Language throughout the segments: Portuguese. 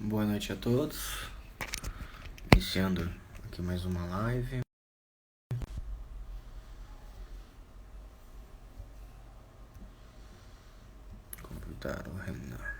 Boa noite a todos. Iniciando aqui mais uma live. Convidar o Renan.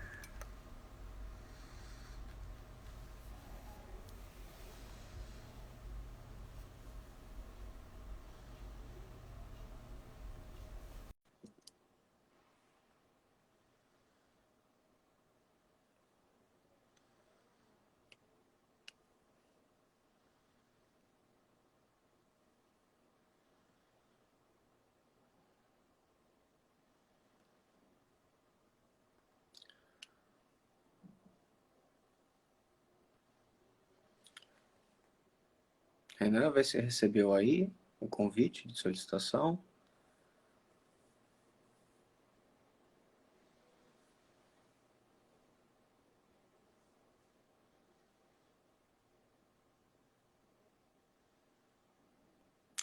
Renan, você recebeu aí o convite de solicitação?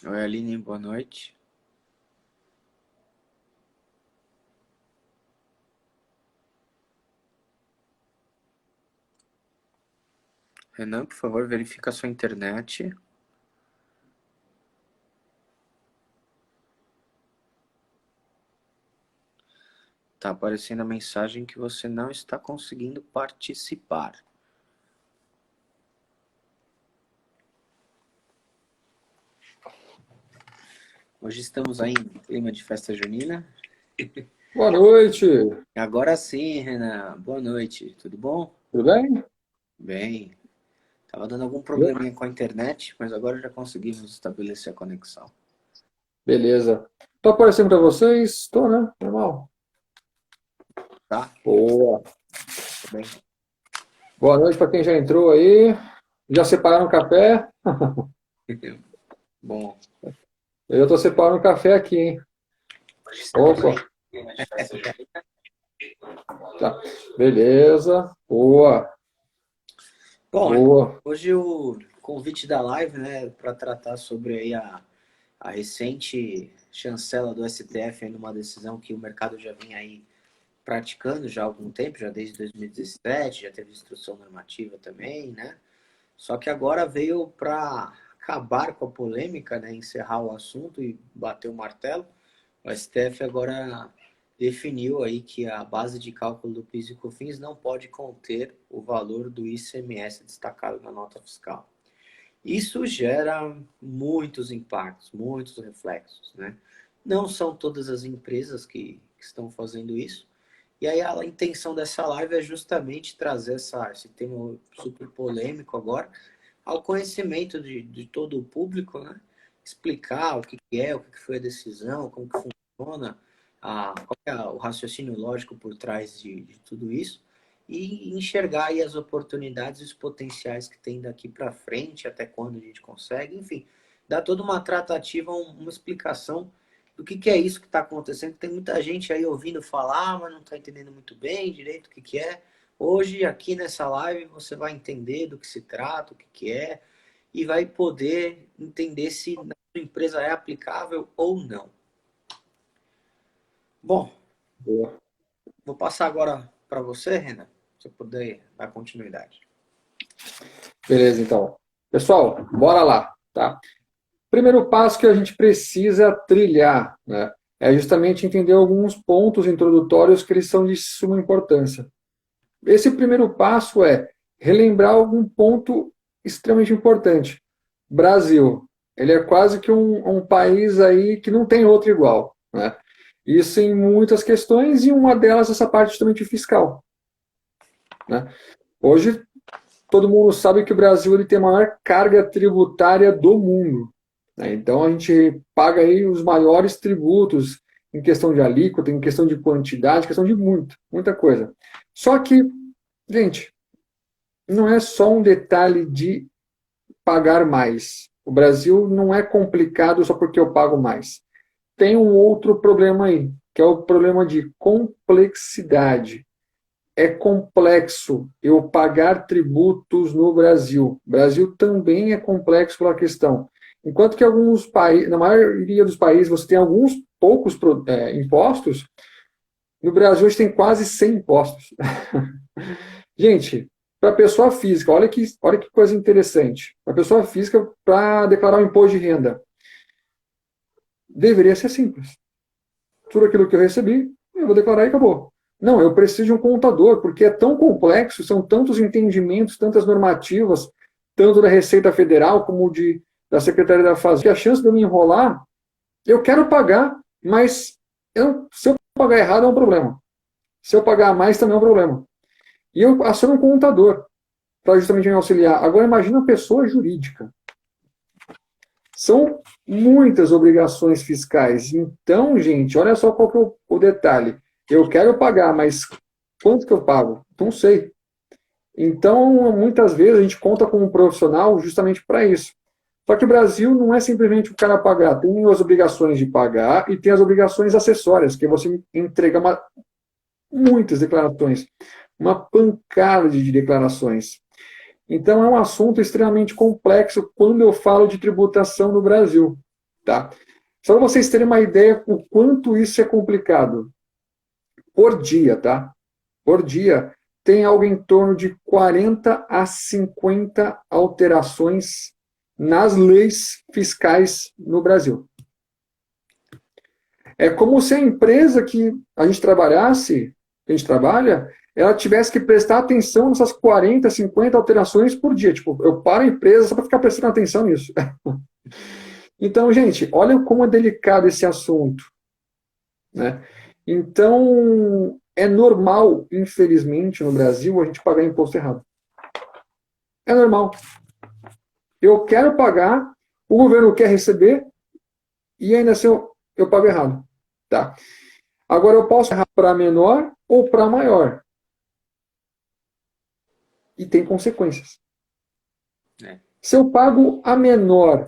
Oi, Aline, boa noite. Renan, por favor, verifica a sua internet. Tá aparecendo a mensagem que você não está conseguindo participar. Hoje estamos aí em clima de festa junina. Boa noite, Agora sim, Renan. Boa noite. Tudo bom? tudo bem? Bem. Tava dando algum probleminha com a internet, mas agora já conseguimos estabelecer a conexão. Beleza. Tô aparecendo para vocês? Tô, né? Normal. Tá? Boa. Tudo bem? Boa noite para quem já entrou aí. Já separaram o café? Bom. Eu já tô separando o café aqui, hein? Hoje estamos Opa, aí. De festa junina. tá. Beleza. Boa, Bom, boa. hoje o convite da live, né, para tratar sobre aí a recente chancela do STF aí numa decisão que o mercado já vinha aí praticando já há algum tempo, já desde 2017, já teve instrução normativa também, né? Só que agora veio para acabar com a polêmica, né, encerrar o assunto e bater o martelo. O STF agora definiu aí que a base de cálculo do PIS e COFINS não pode conter o valor do ICMS destacado na nota fiscal. Isso gera muitos impactos, muitos reflexos, né? Não são todas as empresas que estão fazendo isso. E aí a intenção dessa live é justamente trazer esse tema super polêmico agora ao conhecimento de todo o público, né? Explicar o que é, o que foi a decisão, como que funciona, qual é o raciocínio lógico por trás de tudo isso e enxergar aí as oportunidades e os potenciais que tem daqui para frente, até quando a gente consegue, enfim, dar toda uma tratativa, uma explicação do que é isso que está acontecendo. Tem muita gente aí ouvindo falar, mas não está entendendo muito bem direito o que é. Hoje, aqui nessa live, você vai entender do que se trata, o que é, e vai poder entender se na sua empresa é aplicável ou não. Bom, Boa. vou passar agora para você, Renan, se você puder dar continuidade. Beleza, então. Pessoal, bora lá, tá? Primeiro passo que a gente precisa trilhar, né? É justamente entender alguns pontos introdutórios que eles são de suma importância. Esse primeiro passo é relembrar algum ponto extremamente importante. Brasil, ele é quase que um país aí que não tem outro igual, né? Isso em muitas questões e uma delas essa parte justamente fiscal, né? Hoje todo mundo sabe que o Brasil ele tem a maior carga tributária do mundo, né? Então a gente paga aí os maiores tributos em questão de alíquota, em questão de quantidade, em questão de muita coisa. Só que, gente, não é só um detalhe de pagar mais. O Brasil não é complicado só porque eu pago mais. Tem um outro problema aí, que é o problema de complexidade. É complexo eu pagar tributos no Brasil. O Brasil também é complexo pela questão. Enquanto que alguns países, na maioria dos países, você tem alguns poucos impostos, no Brasil a gente tem quase 100 impostos. Gente, para a pessoa física. Olha que coisa interessante. A pessoa física, para declarar o imposto de renda, deveria ser simples. Tudo aquilo que eu recebi, eu vou declarar e acabou. Não, eu preciso de um contador, porque é tão complexo, são tantos entendimentos, tantas normativas, tanto da Receita Federal como da Secretaria da Fazenda, que a chance de eu me enrolar, eu quero pagar, mas se eu pagar errado é um problema. Se eu pagar a mais também é um problema. E eu aciono um contador para justamente me auxiliar. Agora imagina uma pessoa jurídica. São muitas obrigações fiscais. Então, gente, olha só qual que é o detalhe. Eu quero pagar, mas quanto que eu pago? Não sei. Então, muitas vezes a gente conta com um profissional justamente para isso. Só que o Brasil não é simplesmente o cara pagar. Tem as obrigações de pagar e tem as obrigações acessórias, que é você entrega muitas declarações. Uma pancada de declarações. Então, é um assunto extremamente complexo quando eu falo de tributação no Brasil. Tá? Só para vocês terem uma ideia o quanto isso é complicado. Por dia, tá? Por dia, tem algo em torno de 40 a 50 alterações nas leis fiscais no Brasil. É como se a empresa que a gente trabalhasse, que a gente trabalha, ela tivesse que prestar atenção nessas 40, 50 alterações por dia. Tipo, eu paro a empresa só para ficar prestando atenção nisso. Então, gente, olha como é delicado esse assunto, né? Então, é normal, infelizmente, no Brasil, a gente pagar imposto errado. É normal. Eu quero pagar, o governo quer receber, e ainda assim eu pago errado. Tá? Agora, eu posso errar para menor ou para maior. E tem consequências. É. Se eu pago a menor,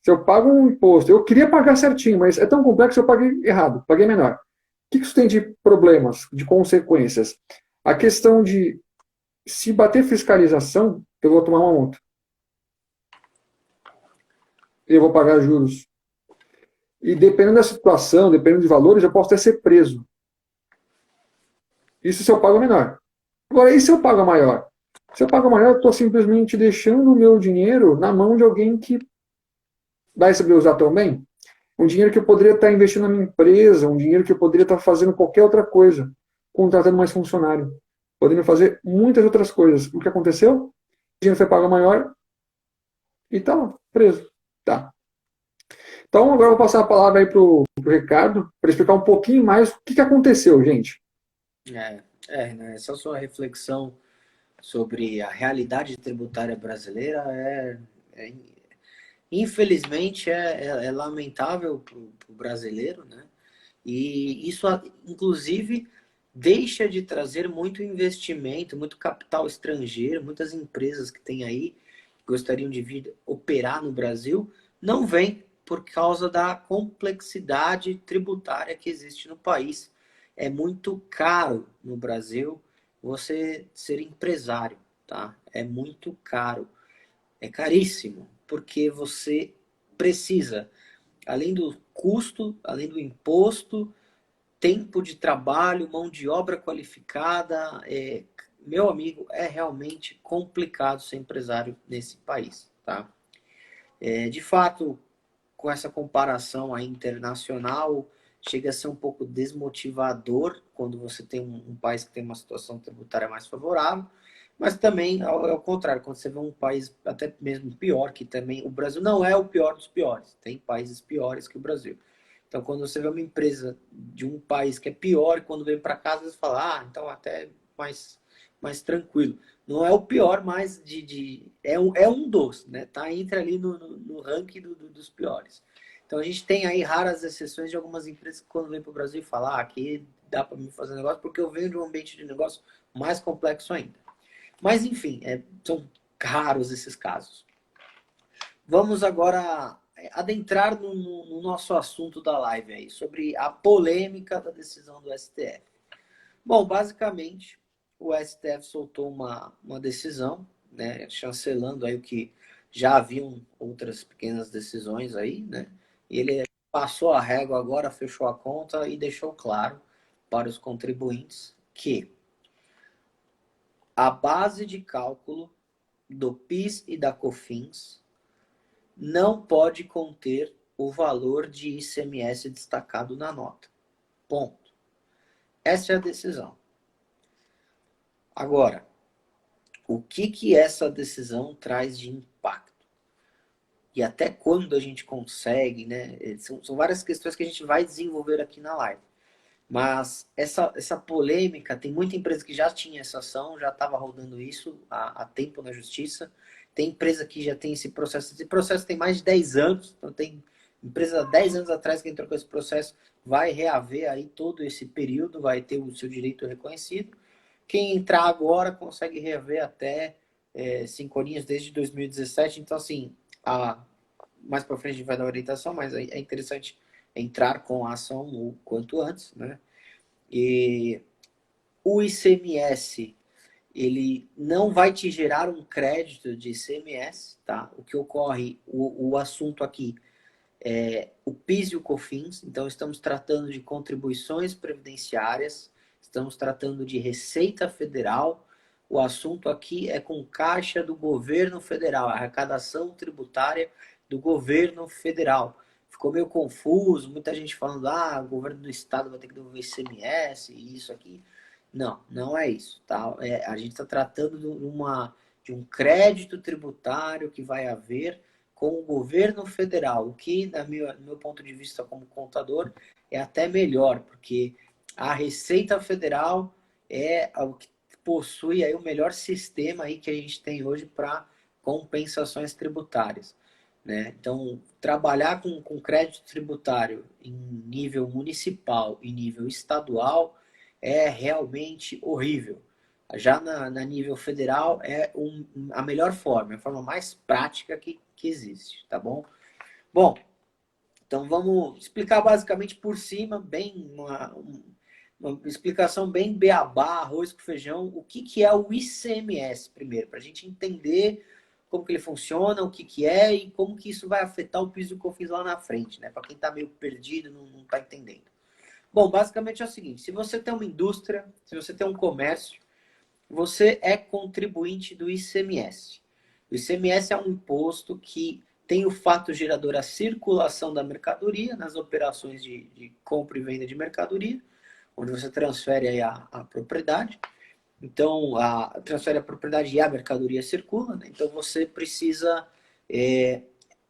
se eu pago um imposto, eu queria pagar certinho, mas é tão complexo que eu paguei errado, paguei menor. O que isso tem de problemas, de consequências? A questão de, se bater fiscalização, eu vou tomar uma multa. Eu vou pagar juros. E dependendo da situação, dependendo de valores, eu posso até ser preso. Isso se eu pago menor. Agora, e se eu pago maior? Se eu pago maior, eu estou simplesmente deixando o meu dinheiro na mão de alguém que vai saber usar tão bem. Um dinheiro que eu poderia estar investindo na minha empresa, um dinheiro que eu poderia estar fazendo qualquer outra coisa, contratando mais funcionário, podendo fazer muitas outras coisas. O que aconteceu? O dinheiro foi pago maior e está lá, preso. Tá. Então, agora eu vou passar a palavra aí para o Ricardo, para explicar um pouquinho mais o que aconteceu, gente. Né? Essa sua reflexão sobre a realidade tributária brasileira infelizmente é lamentável para o brasileiro, né? E isso, inclusive, deixa de trazer muito investimento, muito capital estrangeiro, muitas empresas que tem aí, que gostariam de vir operar no Brasil, não vêm por causa da complexidade tributária que existe no país. É muito caro no Brasil você ser empresário, tá? É muito caro. É caríssimo, porque você precisa, além do custo, além do imposto, tempo de trabalho, mão de obra qualificada. Meu amigo, é realmente complicado ser empresário nesse país, tá? De fato, com essa comparação aí internacional, chega a ser um pouco desmotivador quando você tem um país que tem uma situação tributária mais favorável, mas também, ao contrário, quando você vê um país até mesmo pior, que também o Brasil não é o pior dos piores, tem países piores que o Brasil. Então, quando você vê uma empresa de um país que é pior, e quando vem para casa, você fala, então até mais tranquilo. Não é o pior, mas é um dos, né? Tá entre ali no ranking dos piores. Então a gente tem aí raras exceções de algumas empresas que quando vem para o Brasil falar aqui dá para me fazer negócio, porque eu venho de um ambiente de negócio mais complexo ainda. Mas enfim, são raros esses casos. Vamos agora adentrar no nosso assunto da live aí, sobre a polêmica da decisão do STF. Bom, basicamente, o STF soltou uma decisão, né, chancelando aí o que já haviam outras pequenas decisões aí, né? E ele passou a régua agora, fechou a conta e deixou claro para os contribuintes que a base de cálculo do PIS e da COFINS não pode conter o valor de ICMS destacado na nota. Ponto. Essa é a decisão. Agora, o que essa decisão traz de impacto? E até quando a gente consegue, né? São várias questões que a gente vai desenvolver aqui na live. Mas essa polêmica, tem muita empresa que já tinha essa ação, já estava rodando isso há tempo na justiça. Tem empresa que já tem esse processo. Esse processo tem mais de 10 anos. Então tem empresa há 10 anos atrás que entrou com esse processo, vai reaver aí todo esse período, vai ter o seu direito reconhecido. Quem entrar agora consegue reaver até 5 aninhos desde 2017. Então, assim, mais para frente a gente vai dar orientação, mas é interessante entrar com a ação o quanto antes, né? E o ICMS, ele não vai te gerar um crédito de ICMS, tá? O que ocorre, o assunto aqui é o PIS e o COFINS, então estamos tratando de contribuições previdenciárias, estamos tratando de Receita Federal, o assunto aqui é com caixa do governo federal, a arrecadação tributária do governo federal. Ficou meio confuso, muita gente falando, o governo do estado vai ter que devolver ICMS, isso aqui. Não, não é isso, tá? A gente está tratando de um crédito tributário que vai haver com o governo federal, o que, no meu ponto de vista como contador, é até melhor, porque a Receita Federal é o que possui aí o melhor sistema aí que a gente tem hoje para compensações tributárias, né? Então, trabalhar com crédito tributário em nível municipal e nível estadual é realmente horrível. Já na nível federal é a melhor forma, a forma mais prática que existe, tá bom? Bom, então vamos explicar basicamente por cima, bem uma explicação bem beabá, arroz com feijão, o que é o ICMS primeiro, para a gente entender como que ele funciona, o que é e como que isso vai afetar o PIS e o COFINS lá na frente, né? Para quem está meio perdido, não está entendendo. Bom, basicamente é o seguinte, se você tem uma indústria, se você tem um comércio, você é contribuinte do ICMS. O ICMS é um imposto que tem o fato gerador a circulação da mercadoria nas operações de compra e venda de mercadoria, onde você transfere aí a propriedade. Então, transfere a propriedade e a mercadoria circula, né? Então você precisa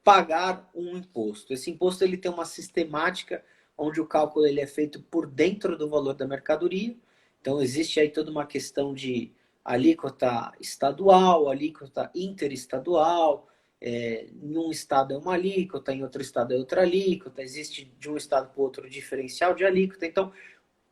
pagar um imposto. Esse imposto ele tem uma sistemática onde o cálculo ele é feito por dentro do valor da mercadoria. Então existe aí toda uma questão de alíquota estadual, alíquota interestadual. Em um estado é uma alíquota, em outro estado é outra alíquota. Existe de um estado para o outro diferencial de alíquota. Então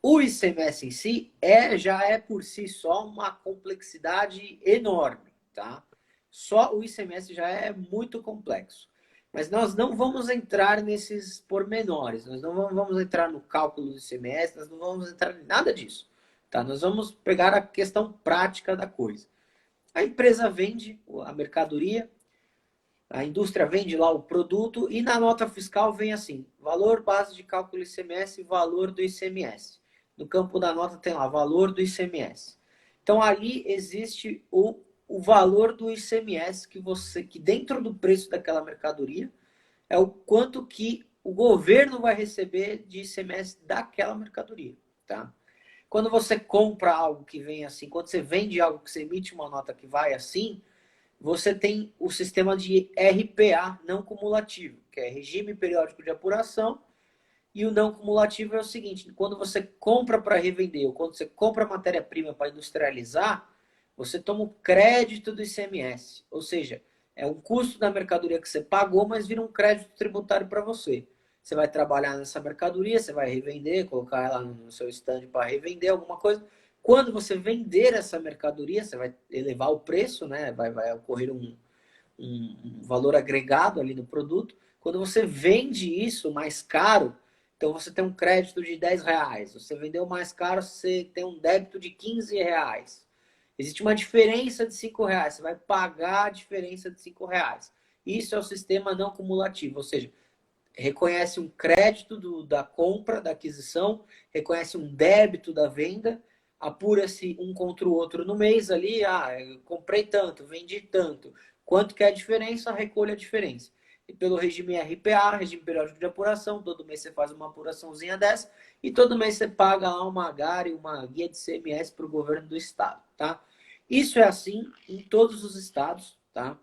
o ICMS em si já é por si só uma complexidade enorme, tá? Só o ICMS já é muito complexo. Mas nós não vamos entrar nesses pormenores, nós não vamos entrar no cálculo do ICMS, nós não vamos entrar em nada disso, tá? Nós vamos pegar a questão prática da coisa. A empresa vende a mercadoria, a indústria vende lá o produto e na nota fiscal vem assim, valor base de cálculo ICMS, valor do ICMS. No campo da nota tem lá, valor do ICMS. Então ali existe o valor do ICMS que dentro do preço daquela mercadoria é o quanto que o governo vai receber de ICMS daquela mercadoria, tá? Quando você compra algo que vem assim, quando você vende algo que você emite uma nota que vai assim, você tem o sistema de RPA não cumulativo, que é Regime Periódico de Apuração, e o não cumulativo é o seguinte, quando você compra para revender, ou quando você compra matéria-prima para industrializar, você toma o crédito do ICMS, ou seja, é um custo da mercadoria que você pagou, mas vira um crédito tributário para você. Você vai trabalhar nessa mercadoria, você vai revender, colocar ela no seu stand para revender alguma coisa. Quando você vender essa mercadoria, você vai elevar o preço, né? Vai ocorrer um valor agregado ali no produto. Quando você vende isso mais caro, então você tem um crédito de R$ 10. Você vendeu mais caro, você tem um débito de R$ 15. Existe uma diferença de R$ 5. Você vai pagar a diferença de R$ 5. Isso é o sistema não cumulativo, ou seja, reconhece um crédito da compra, da aquisição, reconhece um débito da venda, apura-se um contra o outro no mês ali, eu comprei tanto, vendi tanto, quanto que é a diferença, recolha a diferença. E pelo regime RPA, regime periódico de apuração, todo mês você faz uma apuraçãozinha dessa, e todo mês você paga lá uma AGARE, uma guia de CMS para o governo do estado, tá? Isso é assim em todos os estados, tá?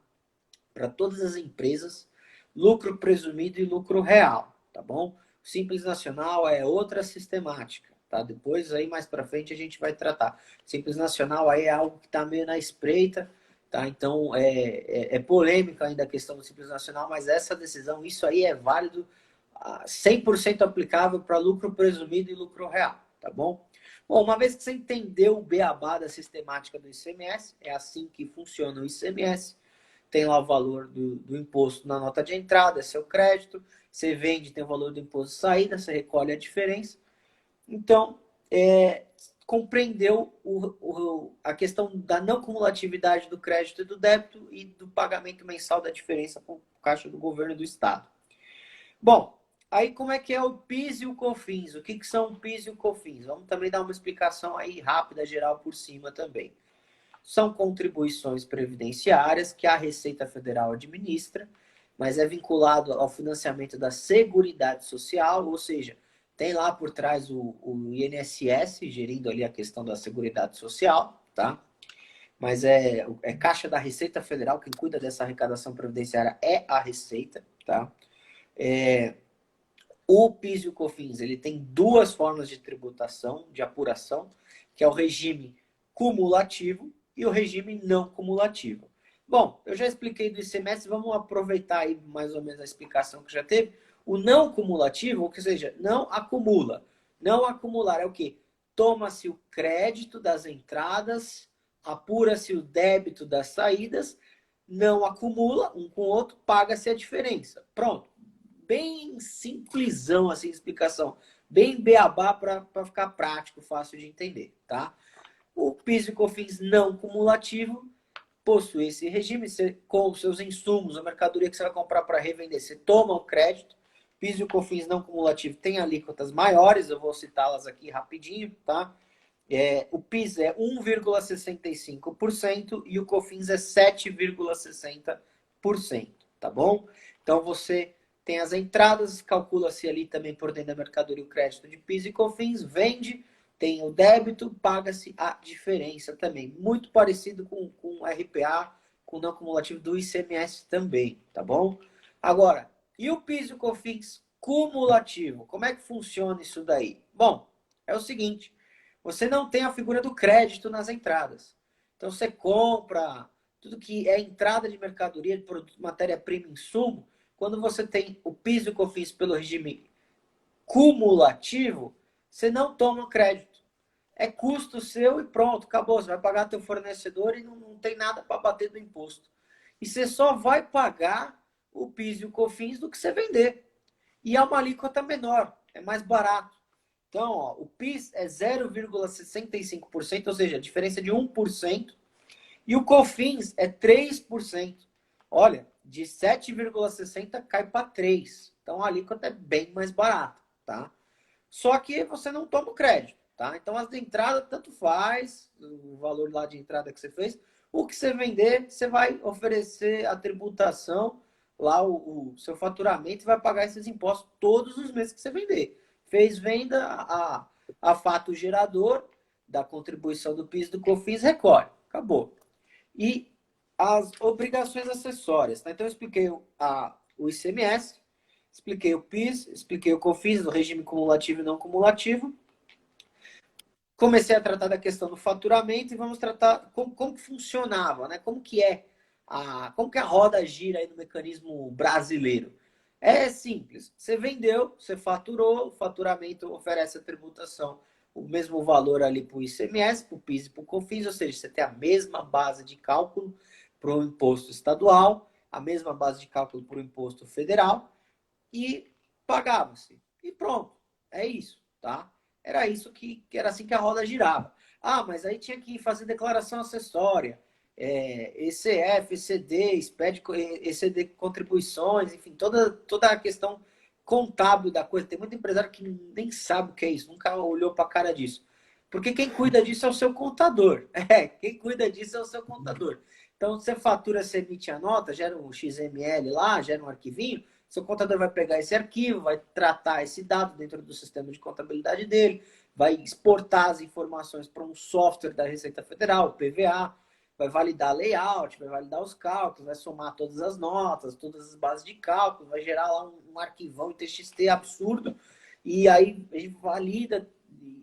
Para todas as empresas, lucro presumido e lucro real, tá bom? O Simples Nacional é outra sistemática, tá? Depois aí mais para frente a gente vai tratar. Simples Nacional aí é algo que está meio na espreita, tá? Então é polêmica ainda a questão do Simples Nacional, mas essa decisão, isso aí é válido, 100% aplicável para lucro presumido e lucro real, tá bom? Bom, uma vez que você entendeu o beabá da sistemática do ICMS, é assim que funciona o ICMS, tem lá o valor do imposto na nota de entrada, é seu crédito, você vende, tem o valor do imposto de saída, você recolhe a diferença. Então, compreendeu a questão da não cumulatividade do crédito e do débito e do pagamento mensal da diferença para o caixa do governo do estado. Bom, aí como é que é o PIS e o COFINS? O que são o PIS e o COFINS? Vamos também dar uma explicação aí rápida, geral, por cima também. São contribuições previdenciárias que a Receita Federal administra, mas é vinculado ao financiamento da Seguridade Social, ou seja, tem lá por trás o INSS gerindo ali a questão da Seguridade Social, tá? Mas é Caixa da Receita Federal, quem cuida dessa arrecadação previdenciária é a Receita, tá? O PIS e o COFINS, ele tem duas formas de tributação, de apuração, que é o regime cumulativo e o regime não cumulativo. Bom, eu já expliquei do ICMS, vamos aproveitar aí mais ou menos a explicação que já teve. O não cumulativo, ou seja, não acumula. Não acumular é o quê? Toma-se o crédito das entradas, apura-se o débito das saídas, não acumula um com o outro, paga-se a diferença. Pronto. Bem simplesão assim, explicação. Bem beabá para ficar prático, fácil de entender, tá? O PIS e COFINS não cumulativo possui esse regime, você, com os seus insumos, a mercadoria que você vai comprar para revender, você toma o crédito. PIS e COFINS não cumulativo tem alíquotas maiores, eu vou citá-las aqui rapidinho, tá? O PIS é 1,65% e o COFINS é 7,60%, tá bom? Então você tem as entradas, calcula-se ali também por dentro da mercadoria o crédito de PIS e COFINS, vende, tem o débito, paga-se a diferença também. Muito parecido com o RPA, com o não cumulativo do ICMS também, tá bom? Agora, e o PIS e o COFINS cumulativo? Como é que funciona isso daí? Bom, é o seguinte, você não tem a figura do crédito nas entradas. Então você compra tudo que é entrada de mercadoria, de produto, matéria-prima, insumo, quando você tem o PIS e o COFINS pelo regime cumulativo, você não toma crédito. É custo seu e pronto, acabou. Você vai pagar teu fornecedor e não tem nada para bater do imposto. E você só vai pagar o PIS e o COFINS do que você vender. E é uma alíquota menor, é mais barato. Então, ó, o PIS é 0,65%, ou seja, a diferença de 1%, e o COFINS é 3%. Olha, de 7,60 cai para 3. Então a alíquota é bem mais barata, tá? Só que você não toma o crédito, tá? Então as de entrada tanto faz, o valor lá de entrada que você fez, o que você vender, você vai oferecer a tributação, lá o seu faturamento, e vai pagar esses impostos todos os meses que você vender. Fez venda, a fato gerador da contribuição do PIS e do COFINS recolhe. Acabou. E as obrigações acessórias. Tá? Então, eu expliquei o ICMS, expliquei o PIS, expliquei o COFINS, do regime cumulativo e não cumulativo. Comecei a tratar da questão do faturamento e vamos tratar como que funcionava, né? Como que a roda gira aí no mecanismo brasileiro. É simples. Você vendeu, você faturou, o faturamento oferece a tributação, o mesmo valor ali para o ICMS, para o PIS e para o COFINS, ou seja, você tem a mesma base de cálculo para o imposto estadual, a mesma base de cálculo para o imposto federal e pagava-se. E pronto, é isso, tá? Era isso era assim que a roda girava. Ah, mas aí tinha que fazer declaração acessória, ECF, ECD, SPED, ECD contribuições, enfim, toda a questão contábil da coisa. Tem muito empresário que nem sabe o que é isso, nunca olhou para a cara disso. Porque quem cuida disso é o seu contador. É, quem cuida disso é o seu contador. Então, você fatura, você emite a nota, gera um XML lá, gera um arquivinho, seu contador vai pegar esse arquivo, vai tratar esse dado dentro do sistema de contabilidade dele, vai exportar as informações para um software da Receita Federal, o PVA, vai validar layout, vai validar os cálculos, vai somar todas as notas, todas as bases de cálculo, vai gerar lá um arquivão em TXT absurdo, e aí ele valida.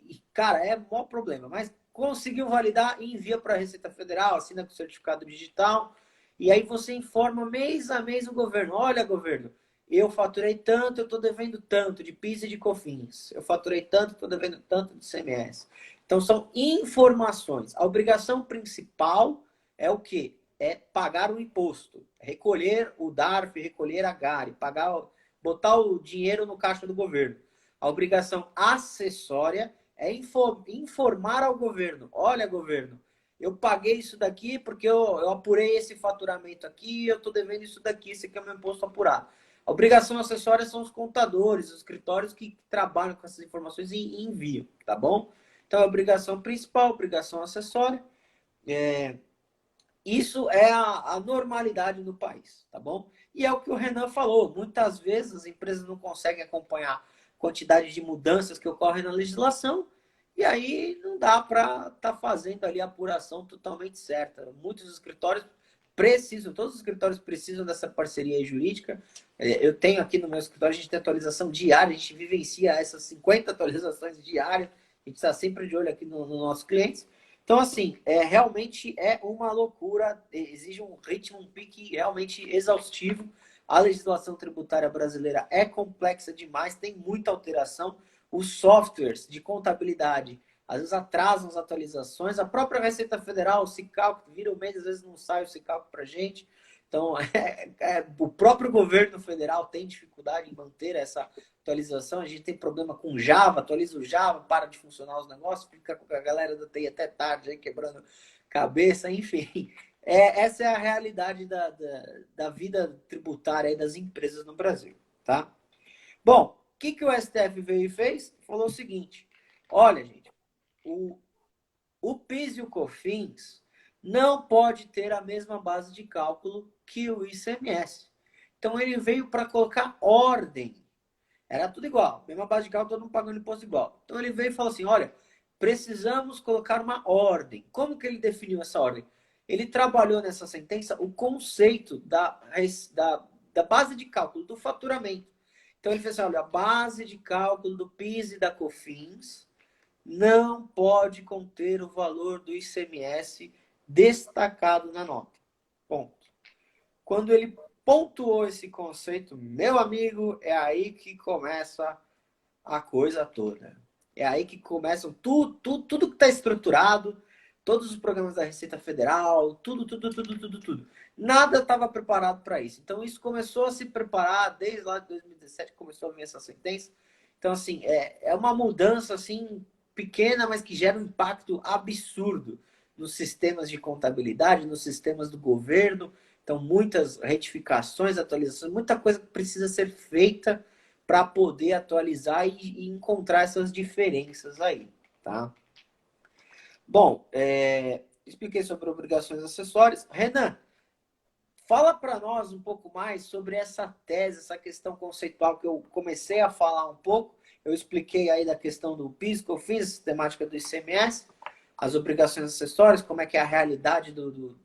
E, cara, é o maior problema, mas conseguiu validar, envia para a Receita Federal, assina com o certificado digital, e aí você informa mês a mês o governo. Olha, governo, eu faturei tanto, eu estou devendo tanto de PIS e de COFINS. Eu faturei tanto, estou devendo tanto de CMS. Então, são informações. A obrigação principal é o quê? É pagar o imposto. Recolher o DARF, recolher a GARI, pagar, botar o dinheiro no caixa do governo. A obrigação acessória é informar ao governo. Olha, governo, eu paguei isso daqui porque eu apurei esse faturamento aqui, eu estou devendo isso daqui, esse aqui é o meu imposto apurado. A obrigação acessória são os contadores, os escritórios que trabalham com essas informações e enviam, tá bom? Então, a obrigação principal, obrigação acessória. Isso é a normalidade no país, tá bom? E é o que o Renan falou. Muitas vezes as empresas não conseguem acompanhar a quantidade de mudanças que ocorrem na legislação e aí não dá para estar fazendo ali a apuração totalmente certa. Muitos escritórios precisam, todos os escritórios precisam dessa parceria jurídica. Eu tenho aqui no meu escritório, a gente tem atualização diária, a gente vivencia essas 50 atualizações diárias, a gente está sempre de olho aqui nos nossos clientes. Então, assim, realmente é uma loucura, exige um ritmo, um pique realmente exaustivo. A legislação tributária brasileira é complexa demais, tem muita alteração. Os softwares de contabilidade, às vezes atrasam as atualizações. A própria Receita Federal, o SICALC, vira o mês, às vezes não sai o SICALC para a gente. Então, o próprio governo federal tem dificuldade em manter essa atualização. A gente tem problema com Java, atualiza o Java, para de funcionar os negócios, fica com a galera da TI até tarde aí quebrando cabeça, enfim. Essa é a realidade da vida tributária aí das empresas no Brasil, tá? Bom, o que o STF veio e fez? Falou o seguinte, olha, gente, o PIS e o COFINS não pode ter a mesma base de cálculo que o ICMS. Então, ele veio para colocar ordem. Era tudo igual, mesma base de cálculo, todo mundo pagando imposto igual. Então, ele veio e falou assim, olha, precisamos colocar uma ordem. Como que ele definiu essa ordem? Ele trabalhou nessa sentença o conceito da base de cálculo, do faturamento. Então, ele fez assim, olha, a base de cálculo do PIS e da COFINS não pode conter o valor do ICMS destacado na nota. Ponto. Quando ele pontuou esse conceito, meu amigo, é aí que começa a coisa toda. É aí que começam tudo que está estruturado, todos os programas da Receita Federal, tudo. Nada estava preparado para isso. Então, isso começou a se preparar desde lá de 2017, que começou a vir essa sentença. Então, assim, é uma mudança, assim, pequena, mas que gera um impacto absurdo nos sistemas de contabilidade, nos sistemas do governo. Então, muitas retificações, atualizações, muita coisa que precisa ser feita para poder atualizar e encontrar essas diferenças aí, tá? Bom, expliquei sobre obrigações acessórias. Renan, fala para nós um pouco mais sobre essa tese, essa questão conceitual que eu comecei a falar um pouco. Eu expliquei aí da questão do PIS, COFINS, temática do ICMS, as obrigações acessórias, como é que é a realidade do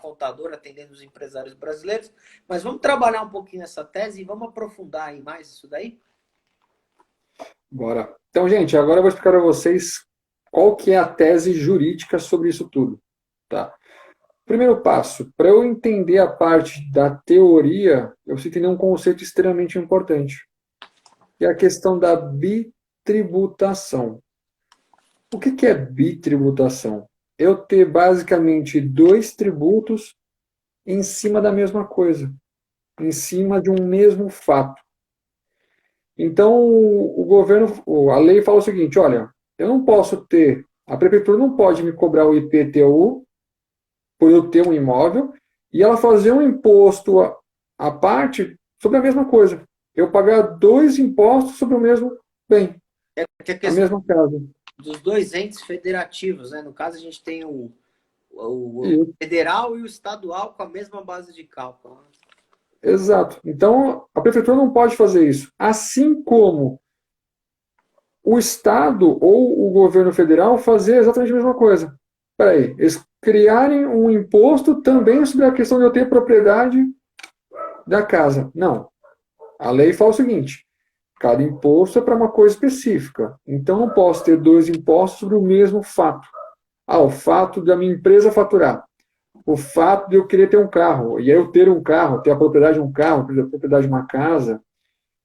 contador atendendo os empresários brasileiros. Mas vamos trabalhar um pouquinho essa tese e vamos aprofundar aí mais isso daí? Bora. Então, gente, agora eu vou explicar para vocês qual que é a tese jurídica sobre isso tudo. Tá? Primeiro passo, para eu entender a parte da teoria, eu preciso entender um conceito extremamente importante, que é a questão da bitributação. O que é bitributação? Eu ter basicamente dois tributos em cima da mesma coisa, em cima de um mesmo fato. Então, o governo, a lei fala o seguinte, olha, eu não posso ter, a prefeitura não pode me cobrar o IPTU por eu ter um imóvel e ela fazer um imposto à parte sobre a mesma coisa. Eu pagar dois impostos sobre o mesmo bem, É que a a questão mesma casa. dos dois entes federativos, né? No caso, a gente tem o E, federal e o estadual com a mesma base de cálculo. exato. Então, a prefeitura não pode fazer isso. Assim como o Estado ou o governo federal fazer exatamente a mesma coisa. Espera aí, eles criarem um imposto também sobre a questão de eu ter propriedade da casa. Não. A lei fala o seguinte: cada imposto é para uma coisa específica. Então, não posso ter dois impostos sobre o mesmo fato. Ah, o fato da minha empresa faturar. O fato de eu querer ter um carro. E eu ter um carro, ter a propriedade de um carro, ter a propriedade de uma casa,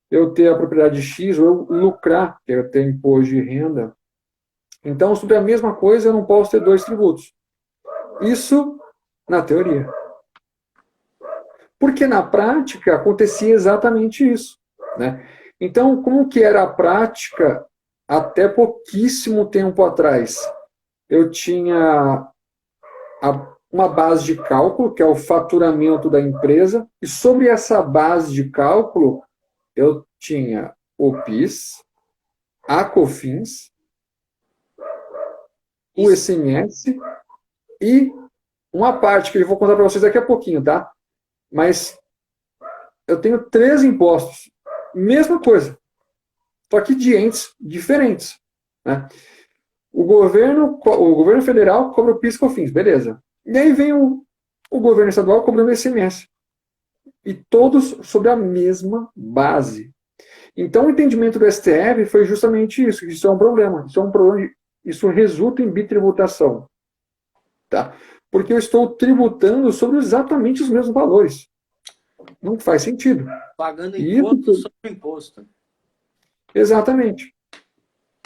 eu ter a propriedade de X, ou eu lucrar, que é eu ter imposto de renda. Então, sobre a mesma coisa, eu não posso ter dois tributos. Isso na teoria. Porque na prática acontecia exatamente isso. Né? Então, como que era a prática até pouquíssimo tempo atrás? Eu tinha uma base de cálculo, que é o faturamento da empresa, e sobre essa base de cálculo, eu tinha o PIS, a COFINS, o ICMS e uma parte que eu vou contar para vocês daqui a pouquinho, tá? Mas eu tenho 3 impostos. Mesma coisa, só que de entes diferentes. Né? O governo federal cobra o PIS e COFINS, beleza. E aí vem o governo estadual cobrando o ICMS. E todos sobre a mesma base. Então, o entendimento do STF foi justamente isso. Isso é um problema. Isso resulta em bitributação. Tá? Porque eu estou tributando sobre exatamente os mesmos valores. Não faz sentido. Pagando E imposto isso, sobre imposto. exatamente.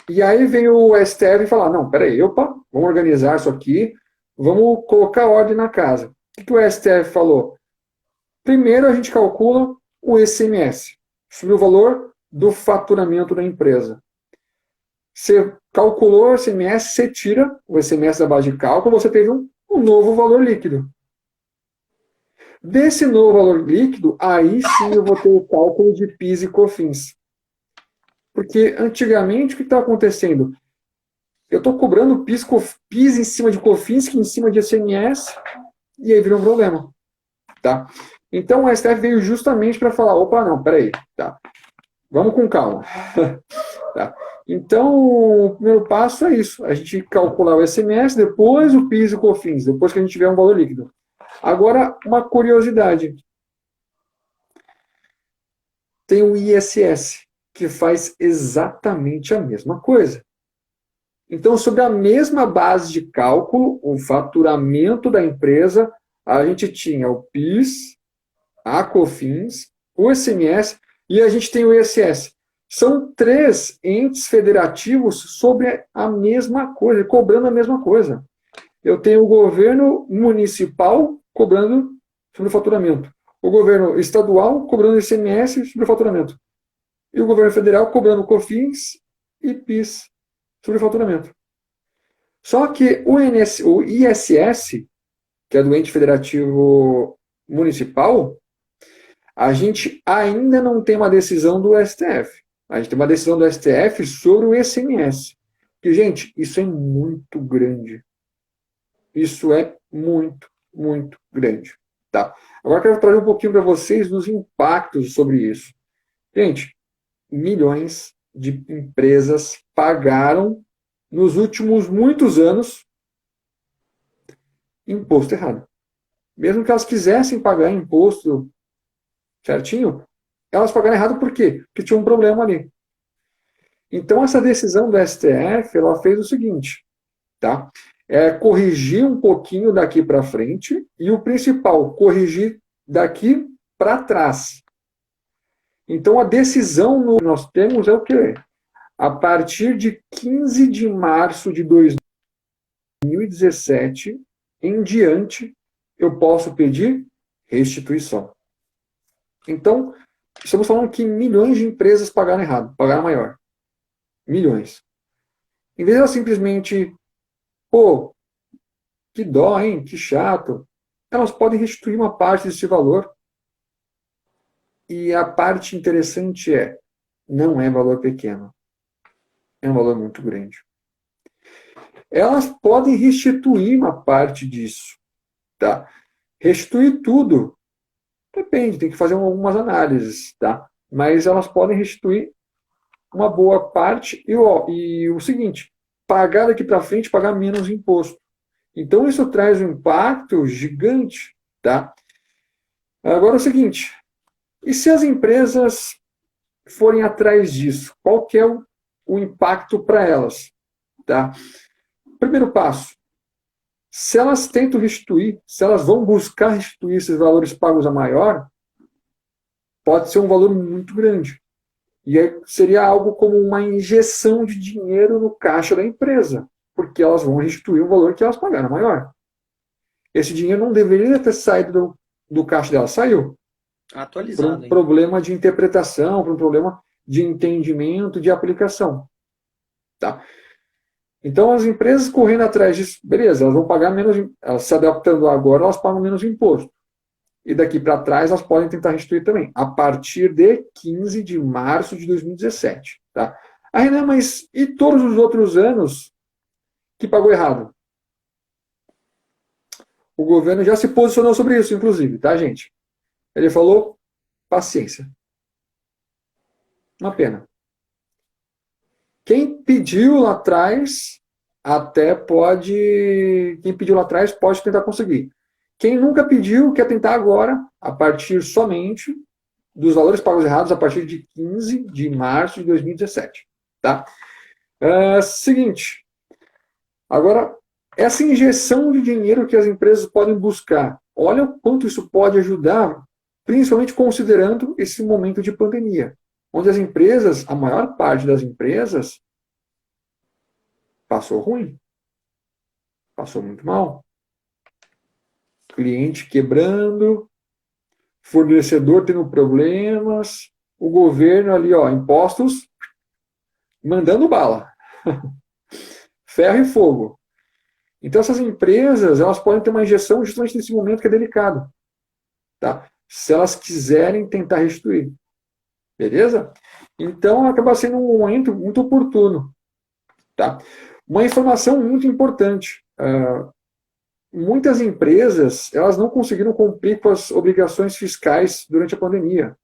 E aí vem o STF e fala, não, peraí, opa, vamos organizar isso aqui, vamos colocar ordem na casa. O que o STF falou? Primeiro a gente calcula o ICMS, sobre o valor do faturamento da empresa. Você calculou o ICMS, você tira o ICMS da base de cálculo, você teve um novo valor líquido. Desse novo valor líquido, aí sim eu vou ter o cálculo de PIS e COFINS. Porque antigamente o que está acontecendo? Eu estou cobrando PIS em cima de COFINS, que em cima de ICMS, e aí vira um problema. Tá? Então o STF veio justamente para falar, opa, não, peraí, tá? Vamos com calma. Tá? Então, o primeiro passo é isso. A gente calcular o ICMS, depois o PIS e o COFINS, depois que a gente tiver um valor líquido. Agora, uma curiosidade. Tem o ISS, que faz exatamente a mesma coisa. Então, sobre a mesma base de cálculo, o faturamento da empresa, a gente tinha o PIS, a COFINS, o ICMS e a gente tem o ISS. São 3 entes federativos sobre a mesma coisa, cobrando a mesma coisa. Eu tenho o governo municipal cobrando sobre o faturamento. O governo estadual cobrando ICMS sobre o faturamento. E o governo federal cobrando COFINS e PIS sobre o faturamento. Só que o ISS, que é do ente federativo municipal, a gente ainda não tem uma decisão do STF. A gente tem uma decisão do STF sobre o ICMS. Que, gente, isso é muito grande. Isso é muito, muito grande. Tá? Agora eu quero trazer um pouquinho para vocês dos impactos sobre isso. Gente, milhões de empresas pagaram nos últimos muitos anos imposto errado. Mesmo que elas quisessem pagar imposto certinho, elas pagaram errado por quê? Porque tinha um problema ali. Então, essa decisão do STF, ela fez o seguinte, tá? É corrigir um pouquinho daqui para frente e o principal, corrigir daqui para trás. Então, a decisão que nós temos é o quê? A partir de 15 de março de 2017 em diante, eu posso pedir restituição. Então, estamos falando que milhões de empresas pagaram errado, pagaram maior. Milhões. Em vez de elas simplesmente, pô, que dó, hein? Que chato. Elas podem restituir uma parte desse valor. E a parte interessante não é valor pequeno. É um valor muito grande. elas podem restituir uma parte disso. Tá? Restituir tudo, depende, tem que fazer algumas análises. Tá? Mas elas podem restituir uma boa parte e o seguinte, pagar daqui para frente, pagar menos imposto. Então isso traz um impacto gigante. Tá? Agora é o seguinte, e se as empresas forem atrás disso? Qual que é o impacto para elas? Tá? Primeiro passo, se elas tentam restituir, se elas vão buscar restituir esses valores pagos a maior, pode ser um valor muito grande. E aí seria algo como uma injeção de dinheiro no caixa da empresa, porque elas vão restituir o valor que elas pagaram maior. Esse dinheiro não deveria ter saído do caixa dela, saiu. Por Atualizado, um hein? problema de interpretação, por um problema de entendimento, de aplicação. Tá? Então, as empresas correndo atrás disso, beleza, elas vão pagar menos, elas se adaptando agora, elas pagam menos imposto. E daqui para trás, elas podem tentar restituir também, a partir de 15 de março de 2017. Tá? Ah, Renan, mas e todos os outros anos que pagou errado? O governo já se posicionou sobre isso, inclusive, tá, gente? Ele falou, paciência. Uma pena. Quem pediu lá atrás Quem pediu lá atrás pode tentar conseguir. Quem nunca pediu quer tentar agora, a partir somente dos valores pagos errados, a partir de 15 de março de 2017. Tá? Seguinte. Agora, essa injeção de dinheiro que as empresas podem buscar, olha o quanto isso pode ajudar, principalmente considerando esse momento de pandemia, onde as empresas, a maior parte das empresas, passou ruim, passou muito mal. Cliente quebrando, fornecedor tendo problemas, o governo ali, ó, impostos, mandando bala. Ferro e fogo. Então essas empresas, elas podem ter uma injeção justamente nesse momento que é delicado. Tá? Se elas quiserem tentar restituir. Beleza? Então acaba sendo um momento muito oportuno. Tá? Uma informação muito importante. Muitas empresas, elas não conseguiram cumprir com as obrigações fiscais durante a pandemia.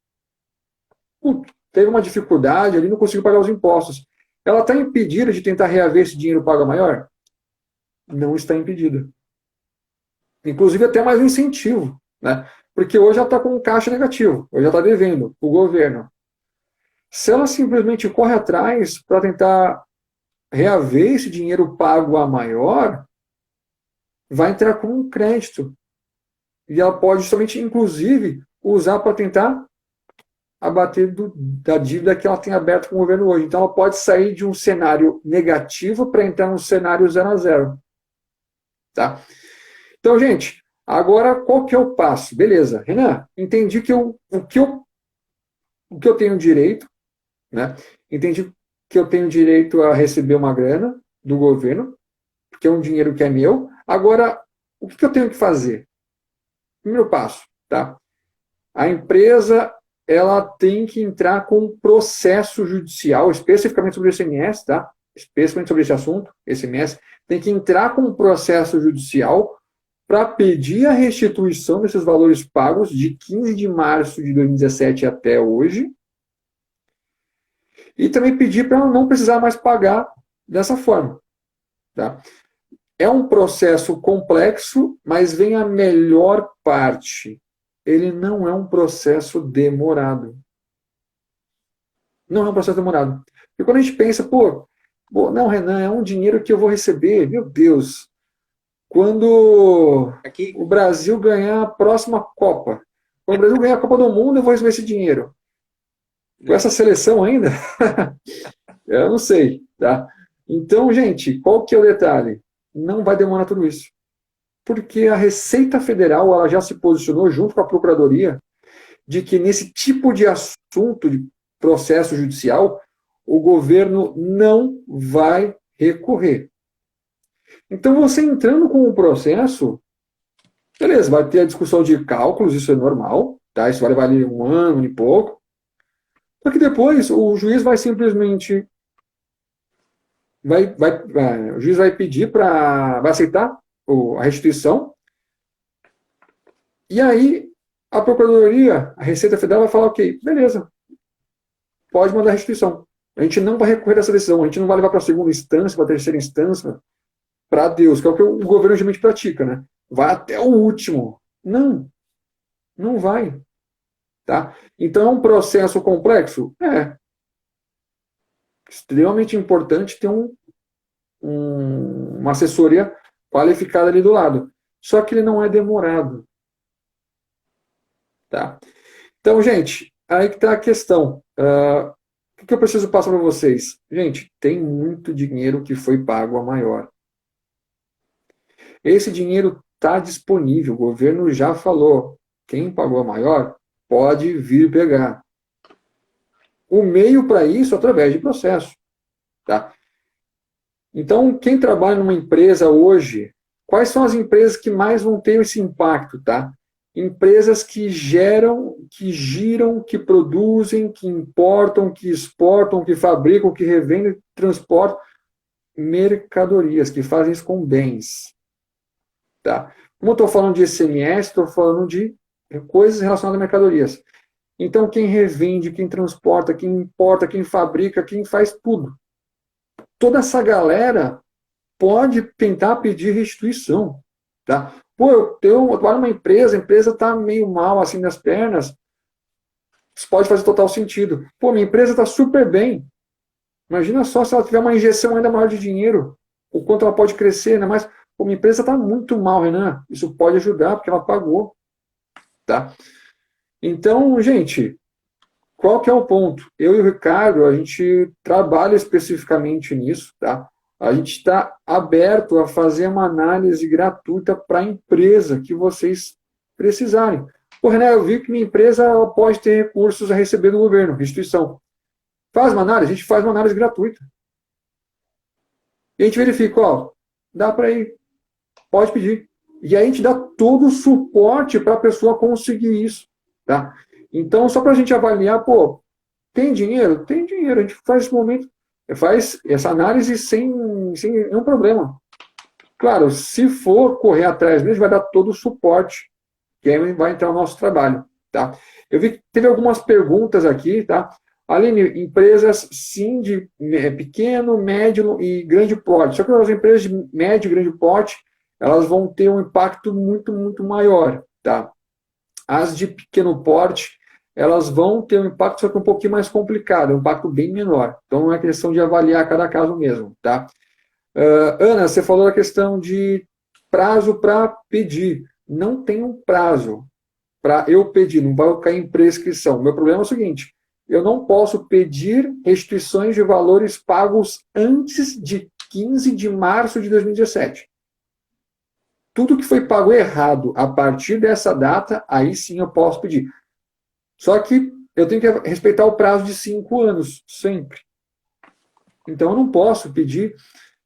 Teve uma dificuldade ali, não conseguiu pagar os impostos. Ela está impedida de tentar reaver esse dinheiro pago a maior? Não está impedida. Inclusive até mais um incentivo, né? Porque hoje ela está com um caixa negativo, hoje ela está devendo o governo. Se ela simplesmente corre atrás para tentar reaver esse dinheiro pago a maior, vai entrar como um crédito. E ela pode justamente, inclusive, usar para tentar abater da dívida que ela tem aberta com o governo hoje. Então, ela pode sair de um cenário negativo para entrar num cenário 0 a 0. Tá? Então, gente, agora qual que é o passo? Beleza, Renan, entendi o que eu tenho direito, né? Entendi que eu tenho direito a receber uma grana do governo, que é um dinheiro que é meu. Agora, o que eu tenho que fazer? Primeiro passo, tá? A empresa, ela tem que entrar com um processo judicial, especificamente sobre o ICMS, tá? Especificamente sobre esse assunto, ICMS, tem que entrar com um processo judicial para pedir a restituição desses valores pagos de 15 de março de 2017 até hoje, e também pedir para não precisar mais pagar dessa forma. Tá? É um processo complexo, mas vem a melhor parte. Ele não é um processo demorado. Não é um processo demorado. Porque quando a gente pensa, não, Renan, é um dinheiro que eu vou receber, meu Deus, quando o Brasil ganhar a próxima Copa. Quando o Brasil ganhar a Copa do Mundo, eu vou receber esse dinheiro. Com essa seleção ainda? Eu não sei, tá? Então, gente, qual que é o detalhe? Não vai demorar tudo isso. Porque a Receita Federal ela já se posicionou junto com a Procuradoria de que nesse tipo de assunto, de processo judicial, o governo não vai recorrer. Então, você entrando com o processo, beleza, vai ter a discussão de cálculos, isso é normal, tá? Isso vai valer um ano e pouco. Só que depois o juiz vai simplesmente o juiz vai pedir vai aceitar a restituição, e aí a Procuradoria, a Receita Federal vai falar, ok, beleza, pode mandar a restituição. A gente não vai recorrer dessa decisão, a gente não vai levar para a segunda instância, para a terceira instância, para Deus, que é o que o governo geralmente pratica, né? Vai até o último. Não, não vai. Tá? Então é um processo complexo? É. Extremamente importante ter uma assessoria qualificada ali do lado. Só que ele não é demorado. Tá? Então, gente, aí que está a questão. O que eu preciso passar para vocês? Gente, tem muito dinheiro que foi pago a maior. Esse dinheiro está disponível. O governo já falou. Quem pagou a maior pode vir pegar. O meio para isso é através de processo. Tá? Então, quem trabalha numa empresa hoje, quais são as empresas que mais vão ter esse impacto? Tá? Empresas que geram, que giram, que produzem, que importam, que exportam, que fabricam, que revendem, transportam mercadorias, que fazem isso com bens. Tá? Como eu estou falando de ICMS, estou falando de coisas relacionadas a mercadorias. Então, quem revende, quem transporta, quem importa, quem fabrica, quem faz tudo. Toda essa galera pode tentar pedir restituição. Tá? Pô, eu trabalho numa empresa, a empresa está meio mal assim nas pernas. Isso pode fazer total sentido. Pô, minha empresa está super bem. Imagina só se ela tiver uma injeção ainda maior de dinheiro. O quanto ela pode crescer, ainda mais. Pô, minha empresa está muito mal, Renan. Isso pode ajudar, porque ela pagou. Tá? Então, gente, qual que é o ponto? Eu e o Ricardo, a gente trabalha especificamente nisso, tá? A gente está aberto a fazer uma análise gratuita para a empresa que vocês precisarem. Pô, Renan, eu vi que minha empresa pode ter recursos a receber do governo, restituição. Faz uma análise? A gente faz uma análise gratuita. E a gente verifica, ó, dá para ir, pode pedir. E aí a gente dá todo o suporte para a pessoa conseguir isso. Tá? Então, só para a gente avaliar, pô, tem dinheiro? Tem dinheiro. A gente faz esse momento, faz essa análise sem nenhum problema. Claro, se for correr atrás mesmo, vai dar todo o suporte, que aí vai entrar o nosso trabalho. Tá? Eu vi que teve algumas perguntas aqui, tá? Aline, empresas sim de pequeno, médio e grande porte. Só que as empresas de médio e grande porte, elas vão ter um impacto muito, muito maior. Tá? As de pequeno porte, elas vão ter um impacto, só que um pouquinho mais complicado, um impacto bem menor. Então, não é questão de avaliar cada caso mesmo. Tá? Ana, você falou da questão de prazo para pedir. Não tem um prazo para eu pedir, não vai cair em prescrição. O meu problema é o seguinte, eu não posso pedir restituições de valores pagos antes de 15 de março de 2017. Tudo que foi pago errado a partir dessa data, aí sim eu posso pedir. Só que eu tenho que respeitar o prazo de 5 anos, sempre. Então eu não posso pedir,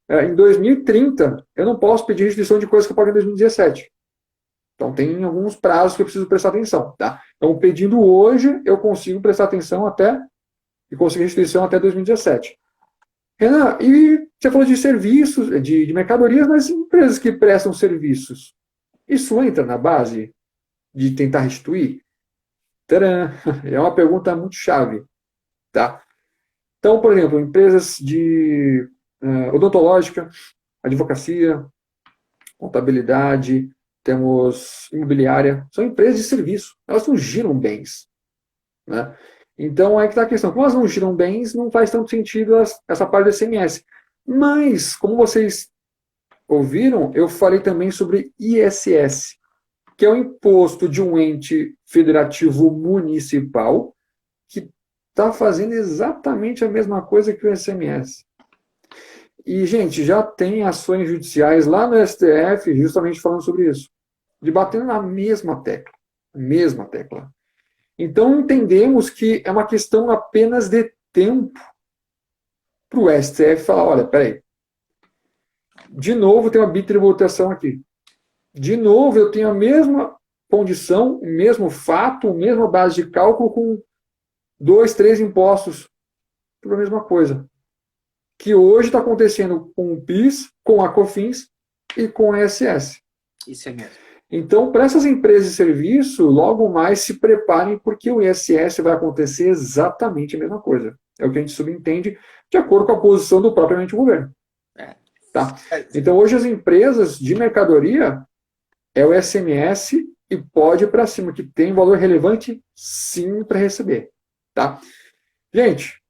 em 2030, eu não posso pedir restituição de coisas que eu paguei em 2017. Então tem alguns prazos que eu preciso prestar atenção. Tá? Então pedindo hoje, eu consigo prestar atenção e conseguir restituição até 2017. Renan, e você falou de serviços, de mercadorias, mas empresas que prestam serviços, isso entra na base de tentar restituir? Tcharam! É uma pergunta muito chave. Tá? Então, por exemplo, empresas de odontológica, advocacia, contabilidade, temos imobiliária, são empresas de serviço, elas não giram bens. Né? Então, aí que está a questão. Como elas não giram bens, não faz tanto sentido essa parte do ICMS. Mas, como vocês ouviram, eu falei também sobre ISS, que é o imposto de um ente federativo municipal que está fazendo exatamente a mesma coisa que o ICMS. E, gente, já tem ações judiciais lá no STF justamente falando sobre isso. Debatendo na mesma tecla. Mesma tecla. Então, entendemos que é uma questão apenas de tempo para o STF falar, olha, peraí, de novo tem uma bitributação aqui. De novo eu tenho a mesma condição, o mesmo fato, a mesma base de cálculo com 2, 3 impostos para a mesma coisa. que hoje está acontecendo com o PIS, com a COFINS e com a ISS. Isso é mesmo. Então, para essas empresas de serviço, logo mais se preparem, porque o ISS vai acontecer exatamente a mesma coisa. É o que a gente subentende de acordo com a posição do propriamente governo. É. Tá? Então, hoje as empresas de mercadoria é o SMS e pode ir para cima, que tem valor relevante sim para receber. Tá? Gente,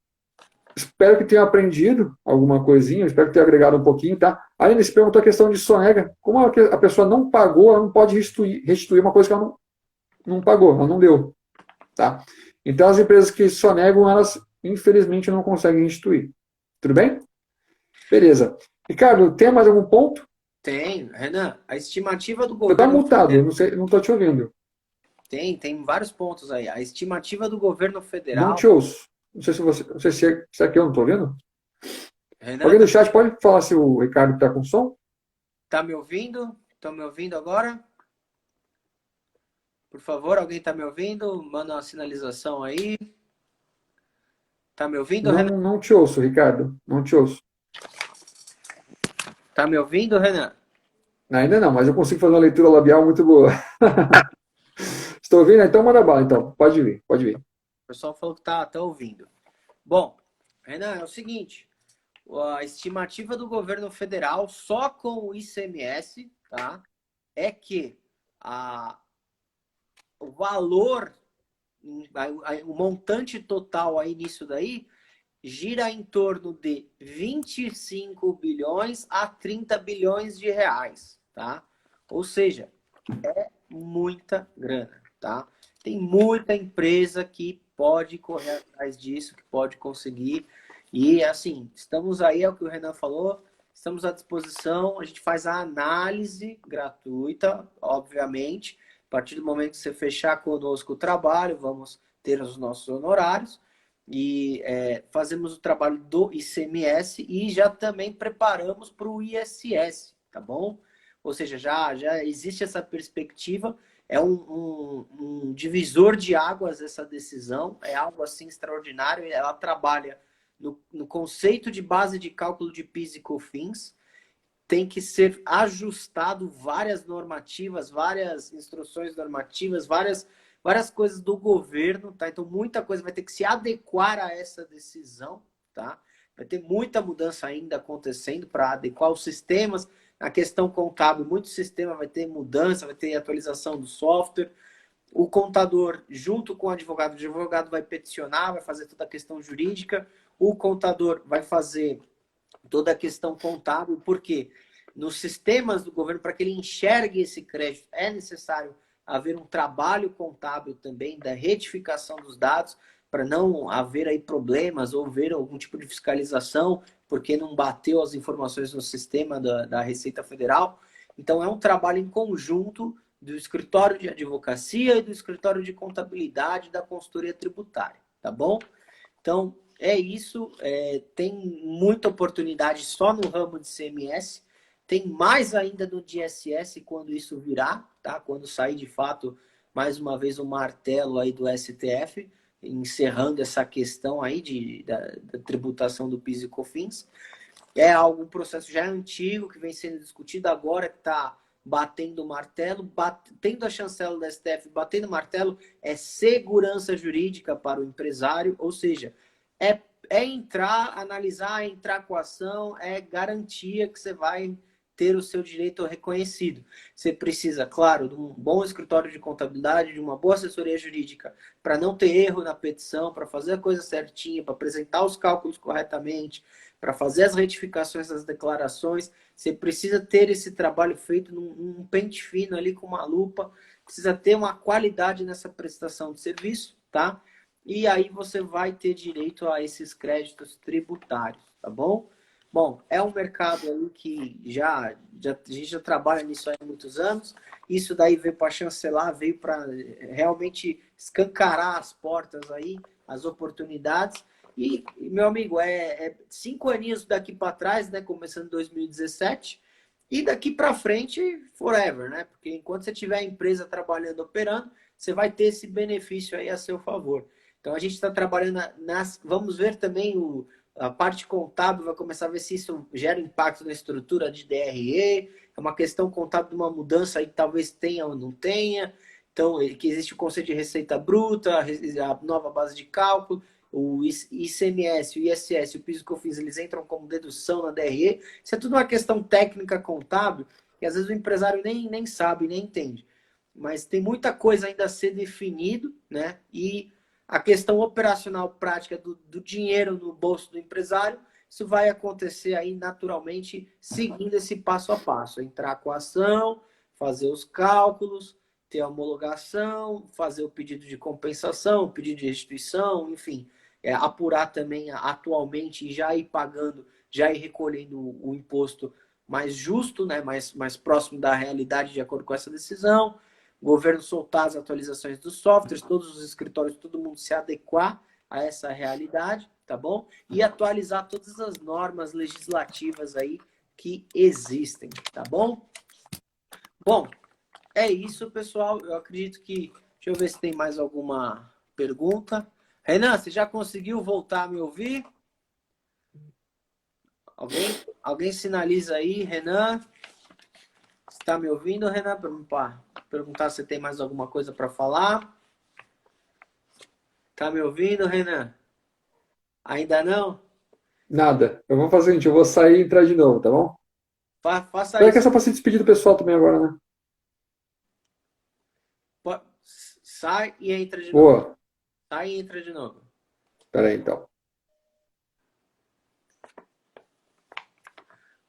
espero que tenham aprendido alguma coisinha, espero que tenha agregado um pouquinho, tá? Ainda se perguntou a questão de sonega. Como a pessoa não pagou, ela não pode restituir uma coisa que ela não pagou, ela não deu, tá? Então, as empresas que sonegam, elas, infelizmente, não conseguem restituir. Tudo bem? Beleza. Ricardo, tem mais algum ponto? Tem, Renan, a estimativa do Você está governo multado, eu federal. não sei, não estou te ouvindo. Tem vários pontos aí. A estimativa do governo Não federal. te ouço. Não sei se você. Não sei se é que eu não estou ouvindo. Renan, Alguém do chat pode falar se o Ricardo está com som? tá me ouvindo? Estão me ouvindo agora? Por favor, alguém tá me ouvindo? Manda uma sinalização aí. Tá me ouvindo, Renan? Não te ouço, Ricardo. Não te ouço. Tá me ouvindo, Renan? Ainda não, mas eu consigo fazer uma leitura labial muito boa. Estou ouvindo? Então manda bala, então. Pode vir, pode vir. O pessoal falou que tá ouvindo. Bom, Renan, é o seguinte. A estimativa do governo federal, só com o ICMS, tá? É que o valor, o montante total aí nisso daí, gira em torno de 25 bilhões a 30 bilhões de reais, tá? Ou seja, é muita grana, tá? Tem muita empresa que pode correr atrás disso, que pode conseguir. E, assim, estamos aí, é o que o Renan falou, estamos à disposição, a gente faz a análise gratuita, obviamente. A partir do momento que você fechar conosco o trabalho, vamos ter os nossos honorários e fazemos o trabalho do ICMS e já também preparamos para o ISS, tá bom? Ou seja, já existe essa perspectiva, é um divisor de águas essa decisão, é algo assim extraordinário, ela trabalha no conceito de base de cálculo de PIS e COFINS, tem que ser ajustado várias normativas, várias instruções normativas, várias coisas do governo, tá? Então, muita coisa vai ter que se adequar a essa decisão, tá? Vai ter muita mudança ainda acontecendo para adequar os sistemas. Na questão contábil, muito sistema vai ter mudança, vai ter atualização do software. O contador, junto com o advogado vai peticionar, vai fazer toda a questão jurídica. O contador vai fazer toda a questão contábil, porque nos sistemas do governo, para que ele enxergue esse crédito, é necessário haver um trabalho contábil também da retificação dos dados, para não haver aí problemas ou ver algum tipo de fiscalização, porque não bateu as informações no sistema da Receita Federal. Então, é um trabalho em conjunto do escritório de advocacia e do escritório de contabilidade da consultoria tributária, tá bom? Então, é isso. Tem muita oportunidade só no ramo de CMS. Tem mais ainda no de ISS quando isso virar, tá? Quando sair de fato, mais uma vez, o martelo aí do STF, encerrando essa questão aí da tributação do PIS e COFINS. É um processo já antigo, que vem sendo discutido agora, que está batendo o martelo, tendo a chancela da STF batendo o martelo, é segurança jurídica para o empresário, ou seja, entrar, analisar, entrar com a ação, é garantia que você vai ter o seu direito reconhecido. Você precisa, claro, de um bom escritório de contabilidade, de uma boa assessoria jurídica, para não ter erro na petição, para fazer a coisa certinha, para apresentar os cálculos corretamente, para fazer as retificações das declarações. Você precisa ter esse trabalho feito num pente fino ali com uma lupa, precisa ter uma qualidade nessa prestação de serviço, tá? E aí você vai ter direito a esses créditos tributários, tá bom? Bom, é um mercado aí que a gente já trabalha nisso há muitos anos. Isso daí veio para chancelar, veio para realmente escancarar as portas aí, as oportunidades. E, meu amigo, 5 aninhos daqui para trás, né? Começando em 2017, e daqui para frente, forever, né? Porque enquanto você tiver a empresa trabalhando, operando, você vai ter esse benefício aí a seu favor. Então, a gente está trabalhando vamos ver também a parte contábil vai começar a ver se isso gera impacto na estrutura de DRE, é uma questão contábil de uma mudança aí, talvez tenha ou não tenha. Então, que existe o conceito de receita bruta, a nova base de cálculo, o ICMS, o ISS, o PIS e COFINS, eles entram como dedução na DRE. Isso é tudo uma questão técnica contábil, que às vezes o empresário nem sabe, nem entende. Mas tem muita coisa ainda a ser definido, né? E a questão operacional prática do dinheiro no bolso do empresário, isso vai acontecer aí naturalmente, seguindo esse passo a passo. Entrar com a ação, fazer os cálculos, ter a homologação, fazer o pedido de compensação, o pedido de restituição, enfim, apurar também atualmente e já ir pagando, já ir recolhendo o imposto mais justo, né, mais próximo da realidade de acordo com essa decisão. O governo soltar as atualizações dos softwares, todos os escritórios, todo mundo se adequar a essa realidade, tá bom? E atualizar todas as normas legislativas aí que existem, tá bom? Bom, é isso, pessoal. Eu acredito que... Deixa eu ver se tem mais alguma pergunta. Renan, você já conseguiu voltar a me ouvir? Alguém sinaliza aí, Renan? Está me ouvindo, Renan? Para perguntar se tem mais alguma coisa para falar. Está me ouvindo, Renan? Ainda não? Nada. Eu vou fazer o seguinte, eu vou sair e entrar de novo, tá bom? Faça Espera que é isso. só para se despedir do pessoal também agora, né? Sai e entra de novo. Boa. Sai e entra de novo. Espera aí, então.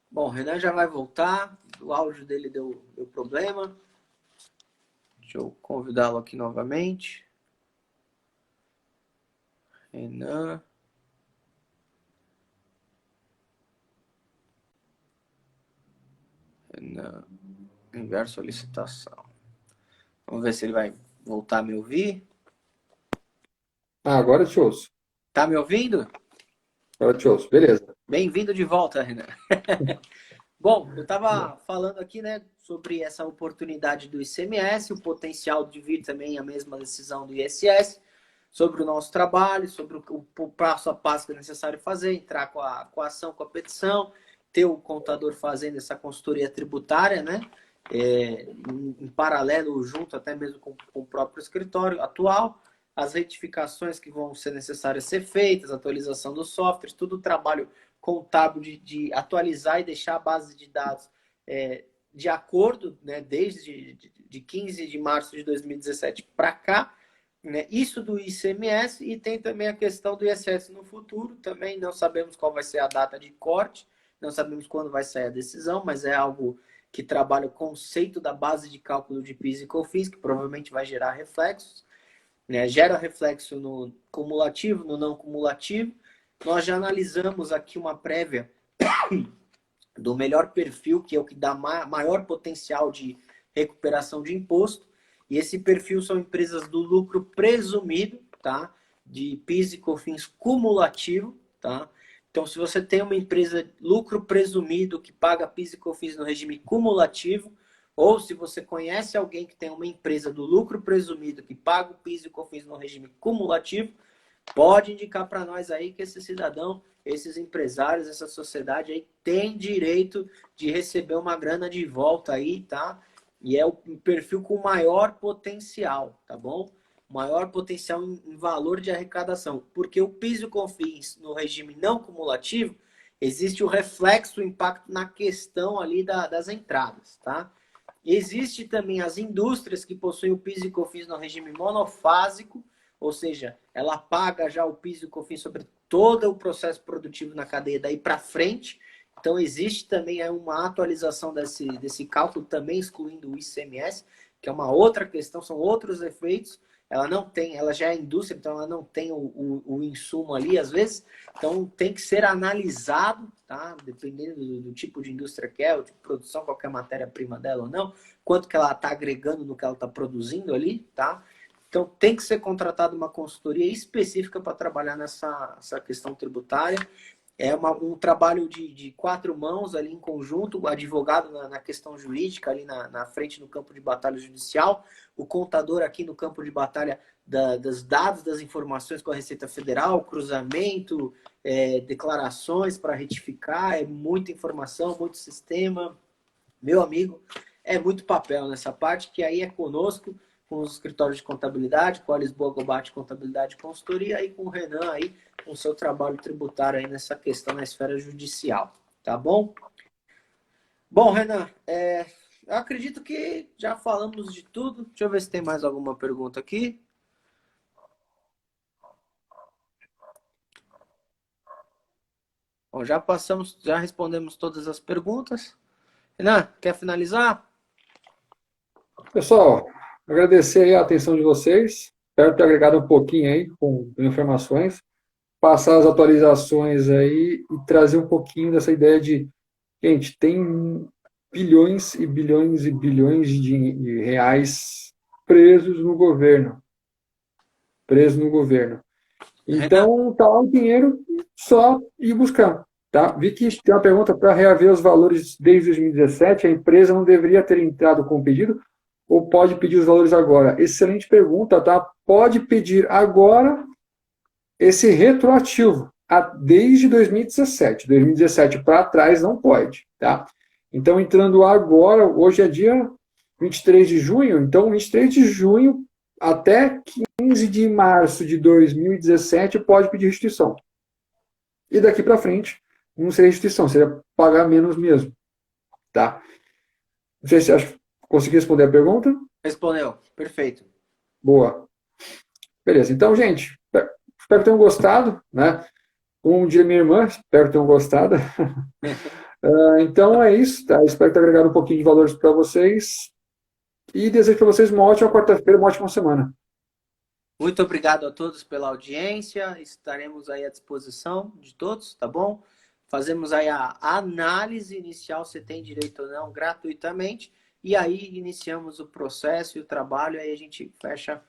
Bom, o Renan já vai voltar. O áudio dele deu problema. Deixa eu convidá-lo aqui novamente. Renan. Renan. Enviar solicitação. Vamos ver se ele vai voltar a me ouvir. Ah, agora eu te ouço. Tá me ouvindo? Agora eu te ouço. Beleza. Bem-vindo de volta, Renan. Bom, eu estava falando aqui, né, sobre essa oportunidade do ICMS, o potencial de vir também a mesma decisão do ISS, sobre o nosso trabalho, sobre o passo a passo que é necessário fazer, entrar com a ação, com a petição, ter o contador fazendo essa consultoria tributária, né, em paralelo, junto até mesmo com o próprio escritório atual, as retificações que vão ser necessárias ser feitas, atualização dos softwares, tudo o trabalho contábil de atualizar e deixar a base de dados de acordo, né, desde de 15 de março de 2017 para cá, né, isso do ICMS, e tem também a questão do ISS no futuro, também não sabemos qual vai ser a data de corte, não sabemos quando vai sair a decisão, mas é algo que trabalha o conceito da base de cálculo de PIS e COFINS, que provavelmente vai gerar reflexos, né, gera reflexo no cumulativo, no não cumulativo. Nós já analisamos aqui uma prévia do melhor perfil, que é o que dá maior potencial de recuperação de imposto. E esse perfil são empresas do lucro presumido, tá? De PIS e COFINS cumulativo, tá? Então, se você tem uma empresa lucro presumido que paga PIS e COFINS no regime cumulativo, ou se você conhece alguém que tem uma empresa do lucro presumido que paga o PIS e COFINS no regime cumulativo, pode indicar para nós aí que esse cidadão, esses empresários, essa sociedade aí tem direito de receber uma grana de volta aí, tá? E é o perfil com maior potencial, tá bom? Maior potencial em valor de arrecadação. Porque o PIS e o COFINS no regime não cumulativo, existe o reflexo, o impacto na questão ali das entradas, tá? Existe também as indústrias que possuem o PIS e COFINS no regime monofásico, ou seja, ela paga já o PIS e o COFINS sobre todo o processo produtivo na cadeia daí para frente. Então, existe também uma atualização desse cálculo, também excluindo o ICMS, que é uma outra questão, são outros efeitos. Ela não tem, ela já é indústria, então ela não tem o insumo ali, às vezes. Então, tem que ser analisado, tá? Dependendo do tipo de indústria que é, o tipo de produção, qualquer matéria-prima dela ou não, quanto que ela está agregando no que ela está produzindo ali, tá? Então, tem que ser contratada uma consultoria específica para trabalhar nessa questão tributária. É um trabalho de quatro mãos ali em conjunto, o advogado na questão jurídica, ali na frente no campo de batalha judicial, o contador aqui no campo de batalha dos dados, das informações com a Receita Federal, cruzamento, declarações para retificar, é muita informação, muito sistema. Meu amigo, é muito papel nessa parte, que aí é conosco, com os escritórios de contabilidade, com a Lisboa Gobate Contabilidade e Consultoria, e com o Renan aí, com o seu trabalho tributário aí nessa questão na esfera judicial, tá bom? Bom, Renan, eu acredito que já falamos de tudo. Deixa eu ver se tem mais alguma pergunta aqui. Bom, já respondemos todas as perguntas. Renan, quer finalizar? Pessoal, agradecer aí a atenção de vocês. Espero ter agregado um pouquinho aí com informações, passar as atualizações aí e trazer um pouquinho dessa ideia de, gente, tem bilhões e bilhões e bilhões de reais presos no governo. Presos no governo. Renan, Então, tá lá o dinheiro, só ir buscar. Tá? Vi que tem uma pergunta para reaver os valores desde 2017, a empresa não deveria ter entrado com o pedido ou pode pedir os valores agora? Excelente pergunta, tá? Pode pedir agora esse retroativo, desde 2017. 2017 para trás não pode, tá? Então, entrando agora, hoje é dia 23 de junho, então 23 de junho até 15 de março de 2017 pode pedir restituição. E daqui para frente não seria restituição, seria pagar menos mesmo, tá? Não sei se consegui responder a pergunta. respondeu. Perfeito. Boa. Beleza. Então, gente, espero que tenham gostado, né? Como diria minha irmã, espero que tenham gostado. Então é isso, tá? Espero ter agregado um pouquinho de valores para vocês e desejo para vocês uma ótima quarta-feira, uma ótima semana. Muito obrigado a todos pela audiência. Estaremos aí à disposição de todos, tá bom? Fazemos aí a análise inicial, se tem direito ou não, gratuitamente. E aí iniciamos o processo e o trabalho. Aí a gente fecha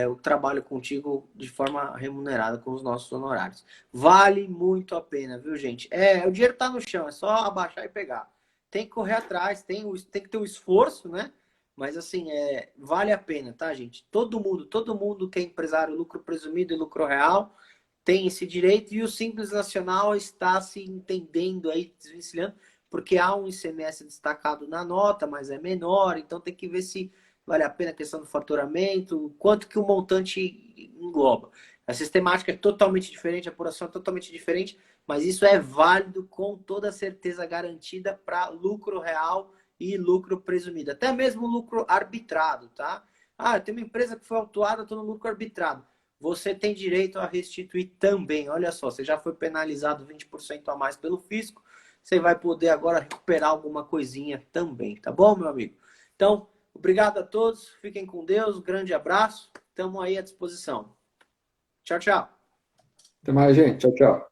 o trabalho contigo de forma remunerada com os nossos honorários. Vale muito a pena, viu, gente? O dinheiro está no chão, é só abaixar e pegar. Tem que correr atrás, tem que ter o esforço, né? Mas assim, vale a pena, tá, gente? Todo mundo que é empresário, lucro presumido e lucro real, tem esse direito e o Simples Nacional está se entendendo aí, desvencilhando, porque há um ICMS destacado na nota, mas é menor, então tem que ver se vale a pena a questão do faturamento, quanto que o montante engloba. A sistemática é totalmente diferente, a apuração é totalmente diferente, mas isso é válido com toda certeza garantida para lucro real e lucro presumido. Até mesmo lucro arbitrado, tá? Tem uma empresa que foi autuada, estou no lucro arbitrado. Você tem direito a restituir também. Olha só, você já foi penalizado 20% a mais pelo fisco, você vai poder agora recuperar alguma coisinha também, tá bom, meu amigo? Então, obrigado a todos, fiquem com Deus, um grande abraço, estamos aí à disposição. Tchau, tchau. Até mais, gente. Tchau, tchau.